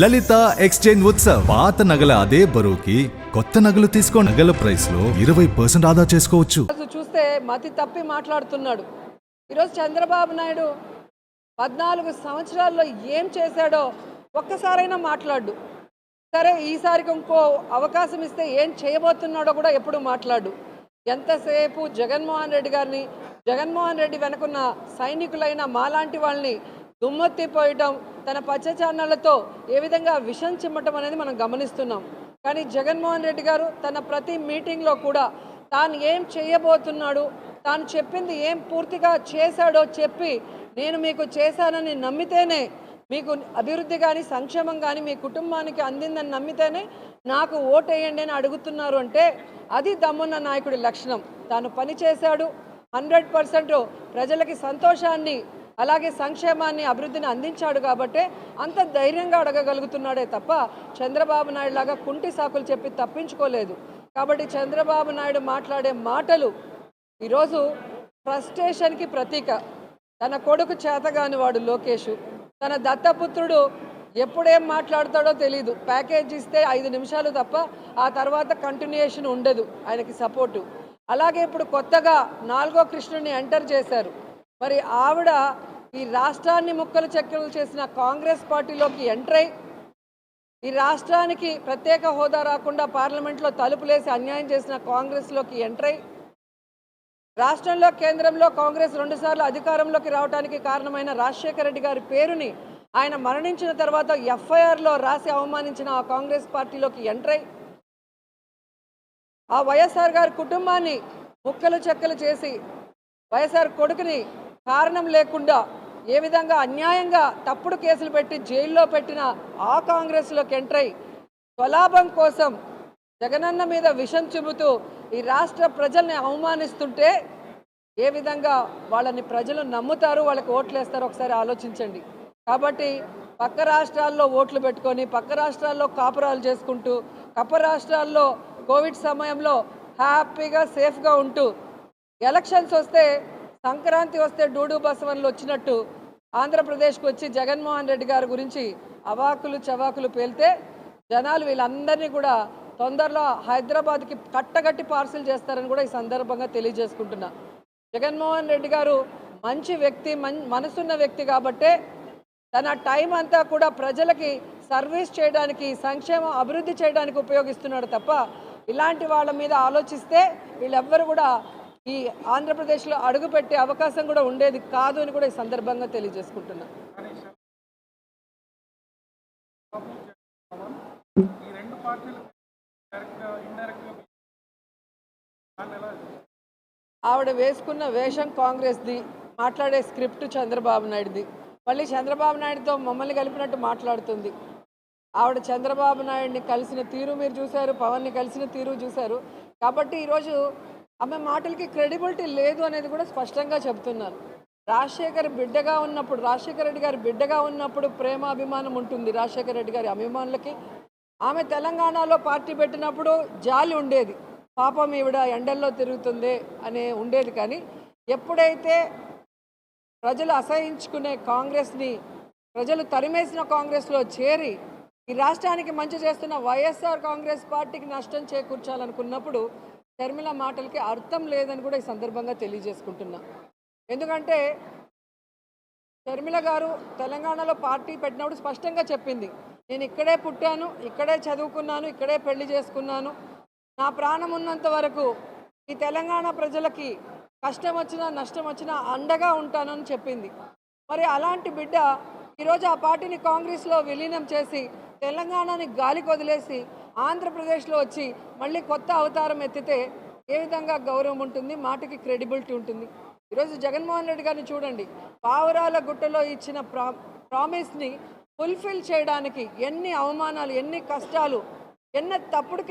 లలిత exchange Utsav పాత నగల అదే బరువుకి కొత్త నగలు తీసుకో నగల ప్రైస్ లో 20% ఆదా చేసుకోవచ్చు. చూస్తే మతి తప్పి మాట్లాడుతున్నాడు. ఈరోజు చంద్రబాబు నాయుడు 14 సంవత్సరాల్లో ఏం చేశాడో ఒక్కసారైనా మాట్లాడు. సరే, ఈసారికి ఇంకో అవకాశం ఇస్తే ఏం చేయబోతున్నాడో కూడా ఎప్పుడు మాట్లాడు. ఎంతసేపు జగన్మోహన్ రెడ్డి గారిని, జగన్మోహన్ రెడ్డి వెనుకున్న సైనికులైన మాలాంటి వాళ్ళని దుమ్మెత్తిపోయటం, తన పచ్చ ఛానళ్లతో ఏ విధంగా విషం చిమ్మటం అనేది మనం గమనిస్తున్నాం. కానీ జగన్మోహన్ రెడ్డి గారు తన ప్రతి మీటింగ్లో కూడా తాను ఏం చేయబోతున్నాడు, తాను చెప్పింది ఏం పూర్తిగా చేశాడో చెప్పి, నేను మీకు చేశానని నమ్మితేనే, మీకు అభివృద్ధి కానీ సంక్షేమం కానీ మీ కుటుంబానికి అందిందని నమ్మితేనే నాకు ఓటేయండి అని అడుగుతున్నారు అంటే అది దమ్మున్న నాయకుడి లక్షణం. తాను పని చేశాడు, 100% ప్రజలకి సంతోషాన్ని, అలాగే సంక్షేమాన్ని, అభివృద్ధిని అందించాడు కాబట్టే అంత ధైర్యంగా అడగగలుగుతున్నాడే తప్ప చంద్రబాబు నాయుడు లాగా కుంటి సాకులు చెప్పి తప్పించుకోలేదు. కాబట్టి చంద్రబాబు నాయుడు మాట్లాడే మాటలు ఈరోజు ఫ్రస్ట్రేషన్కి ప్రతీక. తన కొడుకు చేతగాని వాడు లోకేష్, తన దత్తపుత్రుడు ఎప్పుడేం మాట్లాడతాడో తెలీదు. ప్యాకేజ్ ఇస్తే 5 నిమిషాలు తప్ప ఆ తర్వాత కంటిన్యూయేషన్ ఉండదు ఆయనకి సపోర్టు. అలాగే ఇప్పుడు కొత్తగా 4వ కృష్ణుడిని ఎంటర్ చేశారు. మరి ఆవిడ ఈ రాష్ట్రాన్ని ముక్కలు చెక్కలు చేసిన కాంగ్రెస్ పార్టీలోకి ఎంటర్ అయి, ఈ రాష్ట్రానికి ప్రత్యేక హోదా రాకుండా పార్లమెంట్లో తలుపులేసి అన్యాయం చేసిన కాంగ్రెస్లోకి ఎంటర్ అయి, రాష్ట్రంలో కేంద్రంలో కాంగ్రెస్ 2 సార్లు అధికారంలోకి రావడానికి కారణమైన రాజశేఖర రెడ్డి గారి పేరుని ఆయన మరణించిన తర్వాత ఎఫ్ఐఆర్లో రాసి అవమానించిన ఆ కాంగ్రెస్ పార్టీలోకి ఎంటర్ అయి, ఆ వైఎస్ఆర్ గారి కుటుంబాన్ని ముక్కలు చెక్కలు చేసి వైఎస్ఆర్ కొడుకుని కారణం లేకుండా ఏ విధంగా అన్యాయంగా తప్పుడు కేసులు పెట్టి జైల్లో పెట్టిన ఆ కాంగ్రెస్లోకి ఎంటర్ అయి, స్వలాభం కోసం జగనన్న మీద విషం చెబుతూ ఈ రాష్ట్ర ప్రజల్ని అవమానిస్తుంటే ఏ విధంగా వాళ్ళని ప్రజలు నమ్ముతారు, వాళ్ళకి ఓట్లు వేస్తారో ఒకసారి ఆలోచించండి. కాబట్టి పక్క రాష్ట్రాల్లో ఓట్లు పెట్టుకొని, పక్క రాష్ట్రాల్లో కాపురాలు చేసుకుంటూ, పక్క రాష్ట్రాల్లో కోవిడ్ సమయంలో హ్యాపీగా సేఫ్గా ఉంటూ, ఎలక్షన్స్ వస్తే, సంక్రాంతి వస్తే డూడు బసవన్లు వచ్చినట్టు ఆంధ్రప్రదేశ్కి వచ్చి జగన్మోహన్ రెడ్డి గారి గురించి అవాకులు చవాకులు పేలితే జనాలు వీళ్ళందరినీ కూడా తొందరలో హైదరాబాద్కి కట్టగట్టి పార్సిల్ చేస్తారని కూడా ఈ సందర్భంగా తెలియజేసుకుంటున్నా. జగన్మోహన్ రెడ్డి గారు మంచి వ్యక్తి, మనసున్న వ్యక్తి కాబట్టే తన టైం అంతా కూడా ప్రజలకి సర్వీస్ చేయడానికి, సంక్షేమం అభివృద్ధి చేయడానికి ఉపయోగిస్తున్నాడు తప్ప ఇలాంటి వాళ్ళ మీద ఆలోచిస్తే వీళ్ళెవ్వరు కూడా ఈ ఆంధ్రప్రదేశ్లో అడుగుపెట్టే అవకాశం కూడా ఉండేది కాదు అని కూడా ఈ సందర్భంగా తెలియజేసుకుంటున్నా. ఆవిడ వేసుకున్న వేషం కాంగ్రెస్ది, మాట్లాడే స్క్రిప్ట్ చంద్రబాబు నాయుడుది. మళ్ళీ చంద్రబాబు నాయుడుతో మమ్మల్ని కలిపినట్టు మాట్లాడుతుంది. ఆవిడ చంద్రబాబు నాయుడిని కలిసిన తీరు మీరు చూశారు, పవన్ని కలిసిన తీరు చూశారు. కాబట్టి ఈరోజు ఆమె మాటలకి క్రెడిబిలిటీ లేదు అనేది కూడా స్పష్టంగా చెప్తున్నాను. రాజశేఖర్ రెడ్డి గారి బిడ్డగా ఉన్నప్పుడు ప్రేమ అభిమానం ఉంటుంది రాజశేఖర రెడ్డి గారి అభిమానులకి. ఆమె తెలంగాణలో పార్టీ పెట్టినప్పుడు జాలి ఉండేది, పాపం ఈవిడ ఎండల్లో తిరుగుతుంది అనే ఉండేది. కానీ ఎప్పుడైతే ప్రజలు అసహించుకునే కాంగ్రెస్ని, ప్రజలు తరిమేసిన కాంగ్రెస్లో చేరి ఈ రాష్ట్రానికి మంచి చేస్తున్న వైఎస్ఆర్ కాంగ్రెస్ పార్టీకి నష్టం చేకూర్చాలనుకున్నప్పుడు షర్మిల మాటలకి అర్థం లేదని కూడా ఈ సందర్భంగా తెలియజేసుకుంటున్నా. ఎందుకంటే షర్మిల గారు తెలంగాణలో పార్టీ పెట్టినప్పుడు స్పష్టంగా చెప్పింది, నేను ఇక్కడే పుట్టాను, ఇక్కడే చదువుకున్నాను, ఇక్కడే పెళ్లి చేసుకున్నాను, నా ప్రాణం ఉన్నంత వరకు ఈ తెలంగాణ ప్రజలకి కష్టం వచ్చినా నష్టం వచ్చినా అండగా ఉంటానని చెప్పింది. మరి అలాంటి బిడ్డ ఈరోజు ఆ పార్టీని కాంగ్రెస్లో విలీనం చేసి తెలంగాణని గాలికి వదిలేసి ఆంధ్రప్రదేశ్లో వచ్చి మళ్ళీ కొత్త అవతారం ఎత్తితే ఏ విధంగా గౌరవం ఉంటుంది, మాటకి క్రెడిబిలిటీ ఉంటుంది? ఈరోజు జగన్మోహన్ రెడ్డి గారిని చూడండి, పావురాల గుట్టలో ఇచ్చిన ప్రామిస్ని ఫుల్ఫిల్ చేయడానికి ఎన్ని అవమానాలు, ఎన్ని కష్టాలు, ఎన్ని తప్పుడు